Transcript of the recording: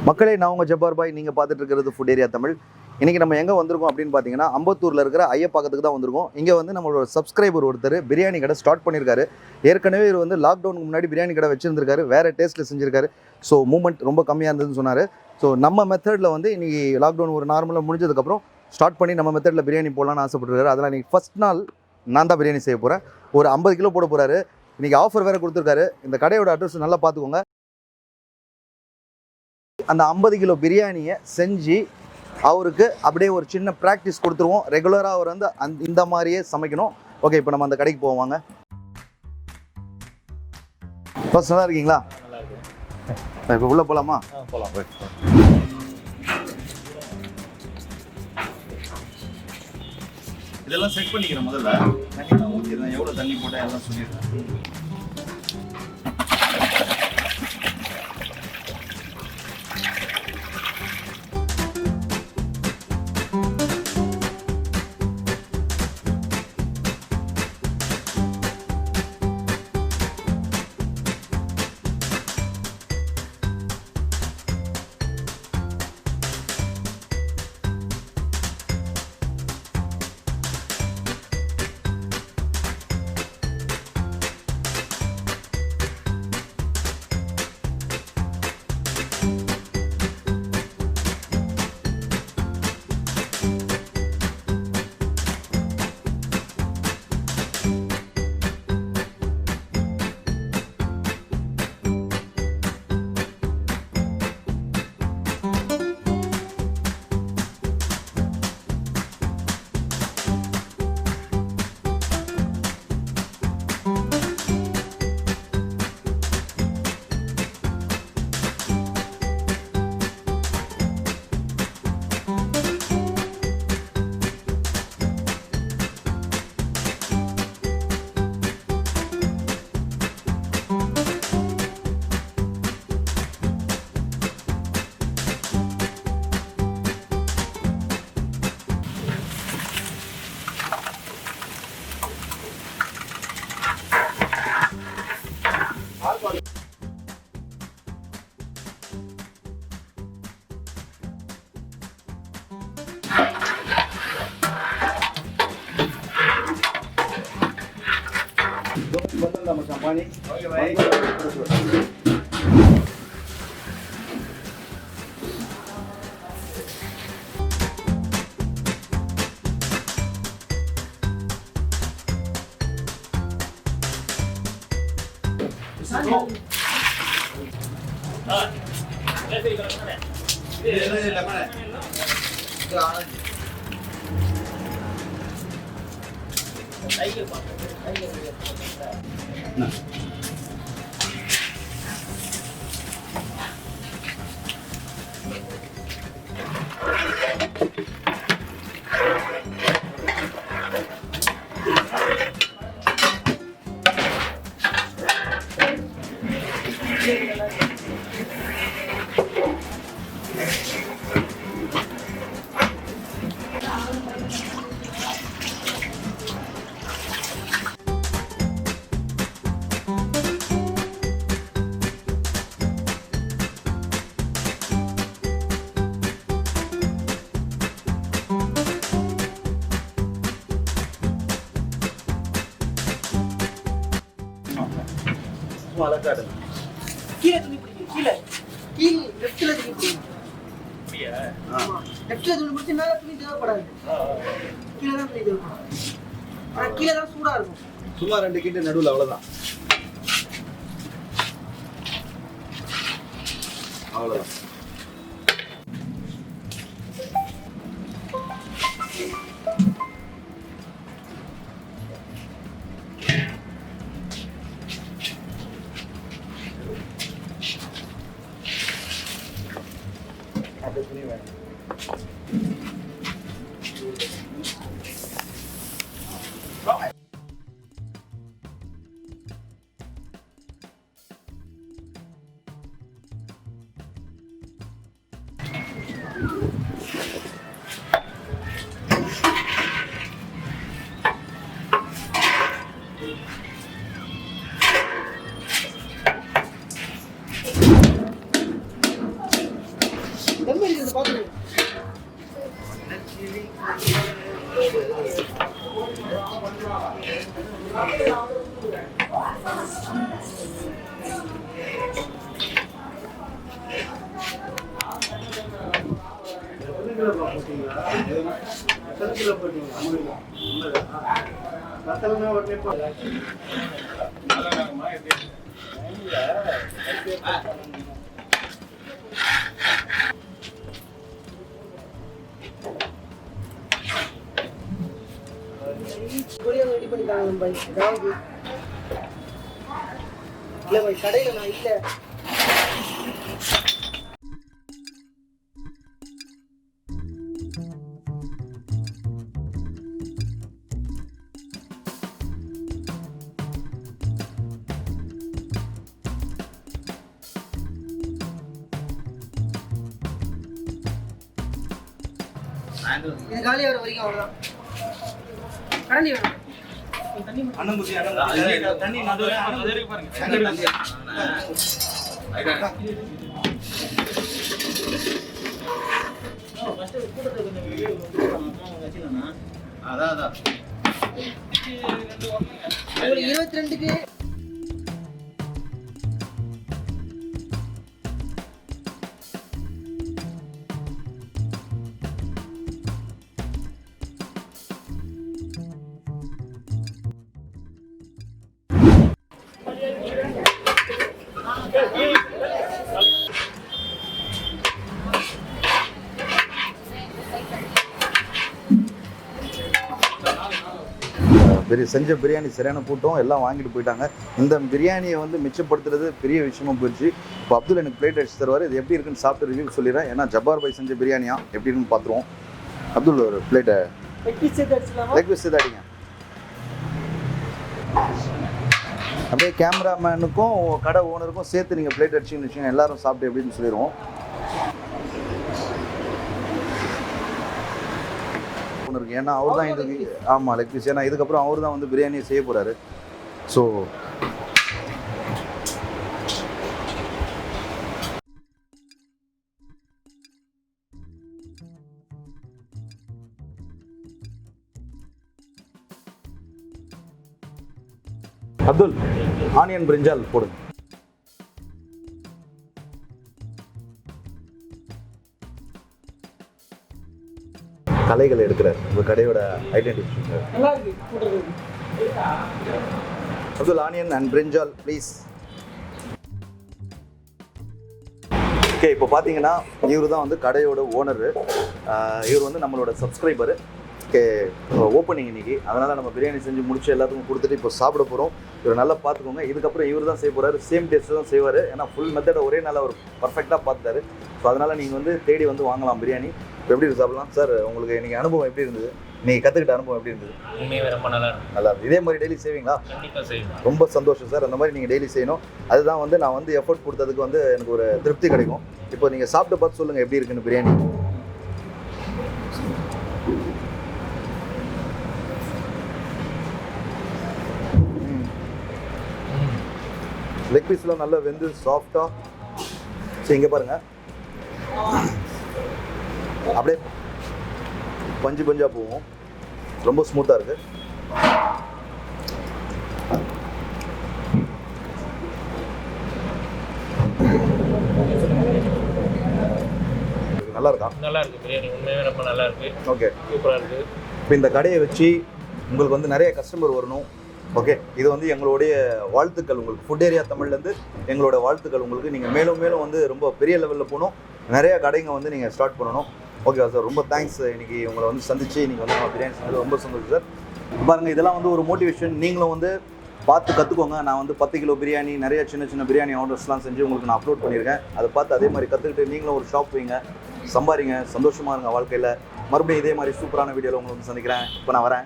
மக்களே, நான் உங்கள் ஜப்பார் பாய். நீங்கள் பார்த்துட்டு இருக்கிறது ஃபுட் ஏரியா தமிழ். இன்றைக்கி நம்ம எங்கே வந்திருக்கோம் அப்படின்னு பார்த்தீங்கன்னா, அம்பத்தூரில் இருக்கிற ஐயப்பாக்கத்துக்கு தான் வந்திருக்கோம். இங்கே வந்து நம்மளோட சப்ஸ்கிரைபர் ஒருத்தர் பிரியாணி கடை ஸ்டார்ட் பண்ணியிருக்காரு. ஏற்கனவே இவர் வந்து லாக்டவுனுக்கு முன்னாடி பிரியாணி கடை வச்சுருந்துருக்காரு. வேறு டேஸ்ட்டில் செஞ்சுருக்காரு. ஸோ மூமெண்ட் ரொம்ப கம்மியாக இருந்ததுன்னு சொன்னார். ஸோ நம்ம மெத்தடில் வந்து இன்றைக்கி லாக்டவுன் ஒரு நார்மலாக முடிஞ்சதுக்கப்புறம் ஸ்டார்ட் பண்ணி நம்ம மெத்தடில் பிரியாணி போடலான்னு ஆசைப்பட்டுருக்காரு. அதெல்லாம் இன்றைக்கி ஃபஸ்ட் நாள் நான் தான் பிரியாணி செய்ய போகிறேன். ஒரு 50 கிலோ போட போகிறாரு. இன்றைக்கி ஆஃபர் வேறு கொடுத்துருக்காரு. இந்த கடையோட அட்ரஸ் நல்லா பார்த்துக்கோங்க. அந்த 50 கிலோ பிரியாணியை செஞ்சு அவருக்கு அப்படியே ஒரு சின்ன ப்ராக்டிஸ் கொடுத்துருவோம். ரெகுலராக அவர் வந்து இந்த மாதிரியே சமைக்கணும். ஓகே, இப்போ நம்ம அந்த கடைக்கு போவாங்க. ஃபர்ஸ்ட் நல்லா இருக்கீங்களா? இப்போ உள்ளே போகலாமா? போகலாம். இதெல்லாம் செட் பண்ணிக்கிறேன். முதல்ல தண்ணி நான் ஊற்றிடுறேன். எவ்வளோ தண்ணி போட்டால் எல்லாம் சொல்லிடுறேன். macam panik. Okey, baik. அழகாடு கீழே துணி பிடிக்கும். கீழே லெஃப்ட்ல துணி பிடிக்கும். அப்படியே லெஃப்ட்ல துணி பிடிச்சி மேல துணி தேவைப்படாது. கீழே தான் துணி தேவைப்படும். ஆனா கீழே தான் சூடா இருக்கும். சும்மா 2 கிட்ட நடுவில் அவ்வளவுதான். அவ்வளவுதான். ரெடி பண்ணிட்டாங்க பாய். அதாவது இல்லை பாய், கடையில் நான் இல்லை. இது காலி ஆகிற வரைக்கும் அவ்வளோதான். கரண்டி வேணும். அதான் 22க்கு செஞ்ச பிரியாணி சரியான கூட்டம் எல்லாம் வாங்கிட்டு போயிட்டாங்க. இந்த பிரியாணியை வந்து மிச்சப்படுத்துறது பெரிய விஷயமா போயிடுச்சு. இப்போ அப்துல் எனக்கு பிளேட் அடிச்சு தருவார். இது எப்படி இருக்குன்னு சாப்பிட்டு ரிவ்யூ சொல்லிடுறேன். ஏன்னா ஜப்பார் பாய் செஞ்ச பிரியாணியா எப்படி இருக்குன்னு பார்த்துருவோம். அப்துல் ஒரு பிளேட்டை லெக் பீஸ் சேர்த்து அடிங்க. அப்படியே கேமராமேனுக்கும் கடை ஓனருக்கும் சேர்த்து நீங்கள் பிளேட் அடிச்சிங்கன்னு வச்சுக்கோங்க, எல்லாரும் சாப்பிட்டு எப்படின்னு சொல்லிடுவோம். இருக்கு ஏன்னா அவர் தான் இதுக்கு ஆமாம் லெக் பீஸ். ஏன்னா இதுக்கப்புறம் அவர் தான் வந்து பிரியாணியை செய்ய போகிறாரு. ஸோ அப்துல் ஆனியன் பிரிஞ்சால் போடுங்க. கலைகள் எடுக்கிறார் உங்கள் கடையோட identification. Abdul onion and brinjal please. Okay, இப்போ பார்த்தீங்கன்னா இவர் தான் வந்து கடையோட ஓனரு. இவர் வந்து நம்மளோட சப்ஸ்கிரைபரு. ஓகே, ஓப்பனிங் இன்னைக்கு, அதனால் நம்ம பிரியாணி செஞ்சு முடிச்சு எல்லாத்துக்கும் கொடுத்துட்டு இப்போ சாப்பிட போகிறோம். இவர் நல்லா பார்த்துக்கோங்க. இதுக்கப்புறம் இவர் தான் செய்ய போகிறாரு. சேம் டேஸ்ட்டு தான் செய்வார். ஏன்னா ஃபுல் மெத்தடை ஒரே நாள் அவர் பர்ஃபெக்டாக பார்த்துட்டாரு. ஸோ அதனால் நீங்கள் வந்து தேடி வந்து வாங்கலாம் பிரியாணி. இப்போ எப்படி சாப்பிடலாம் சார்? உங்களுக்கு இன்றைக்கி அனுபவம் எப்படி இருந்தது? நீங்கள் கற்றுக்கிட்ட அனுபவம் எப்படி இருந்தது? உண்மையாக ரொம்ப நல்லா இருந்தது. இதே மாதிரி டெய்லி செய்வீங்களா? கண்டிப்பாக செய்யணும். ரொம்ப சந்தோஷம் சார். அந்த மாதிரி நீங்கள் டெய்லி செய்யணும். அதுதான் வந்து நான் வந்து எஃபர்ட் கொடுத்ததுக்கு வந்து எனக்கு ஒரு திருப்தி கிடைக்கும். இப்போ நீங்கள் சாப்பிட்டு பார்த்து சொல்லுங்கள் எப்படி இருக்குன்னு பிரியாணி. லெக் பீஸ்லாம் நல்லா வெந்து சாஃப்டாக. சரி, இங்கே பாருங்கள், அப்படியே பஞ்சு பஞ்சாக போகும். ரொம்ப ஸ்மூத்தாக இருக்குது. நல்லா இருக்கா? நல்லா இருக்குது பிரியாணி, உண்மையாகவே ரொம்ப நல்லா இருக்குது. ஓகே, சூப்பராக இருக்குது. இப்போ இந்த கடையை வச்சு உங்களுக்கு வந்து நிறைய கஸ்டமர் வரணும். ஓகே, இது வந்து எங்களுடைய வாழ்த்துக்கள் உங்களுக்கு. ஃபுட் ஏரியா தமிழ்லேருந்து எங்களோட வாழ்த்துக்கள் உங்களுக்கு. நீங்கள் மேலும் மேலும் வந்து ரொம்ப பெரிய லெவலில் போகணும். நிறையா கடைங்க வந்து நீங்கள் ஸ்டார்ட் பண்ணணும். ஓகேவா சார்? ரொம்ப தேங்க்ஸ். இன்றைக்கி உங்களை வந்து சந்திச்சு நீங்கள் வந்து நம்ம பிரியாணி செஞ்சது ரொம்ப சந்தோஷம் சார். பாருங்கள், இதெல்லாம் வந்து ஒரு மோட்டிவேஷன். நீங்களும் வந்து பார்த்து கற்றுக்கோங்க. நான் வந்து 10 கிலோ பிரியாணி, நிறைய சின்ன சின்ன பிரியாணி ஆர்டர்ஸ்லாம் செஞ்சு உங்களுக்கு நான் அப்லோட் பண்ணியிருக்கேன். அதை பார்த்து அதே மாதிரி கற்றுக்கிட்டு நீங்களும் ஒரு ஷாப் வைங்க, சம்பாதிங்க, சந்தோஷமாக இருங்க வாழ்க்கையில். மறுபடியும் இதே மாதிரி சூப்பரான வீடியோவில் உங்களை வந்து சந்திக்கிறேன். இப்போ நான் வரேன்.